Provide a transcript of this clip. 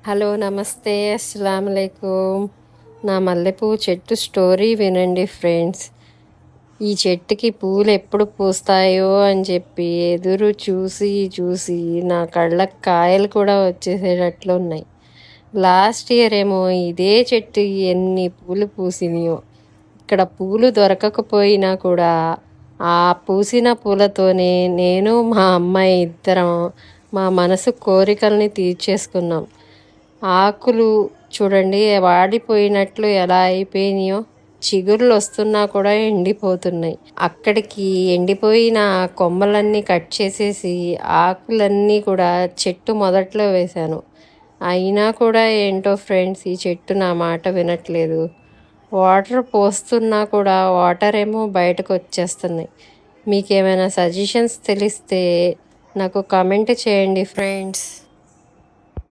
Hello నమస్తే అస్సలం అలైకుం. నా మల్లెపూ చెట్టు స్టోరీ వినండి ఫ్రెండ్స్. ఈ చెట్టుకి పూలు ఎప్పుడు పూస్తాయో అని చెప్పి ఎదురు చూసి చూసి నా కళ్ళకి కాయలు కూడా వచ్చేసేటట్లు ఉన్నాయి. లాస్ట్ ఇయర్ ఏమో ఇదే చెట్టు ఎన్ని పూలు పూసినాయో. ఇక్కడ పూలు దొరకకపోయినా కూడా ఆ పూసిన పూలతోనే నేను మా అమ్మాయి ఇద్దరం మా మనసు కోరికల్ని తీర్చేసుకున్నాం. ఆకులు చూడండి వాడిపోయినట్లు ఎలా అయిపోయినాయో, చిగుర్లు వస్తున్నా కూడా ఎండిపోతున్నాయి. అక్కడికి ఎండిపోయిన కొమ్మలన్నీ కట్ చేసేసి ఆకులన్నీ కూడా చెట్టు మొదట్లో వేశాను. అయినా కూడా ఏంటో ఫ్రెండ్స్, ఈ చెట్టు నా మాట వినట్లేదు. వాటర్ పోస్తున్నా కూడా వాటర్ ఏమో బయటకు వచ్చేస్తున్నాయి. మీకేమైనా సజెషన్స్ తెలిస్తే నాకు కామెంట్ చేయండి ఫ్రెండ్స్.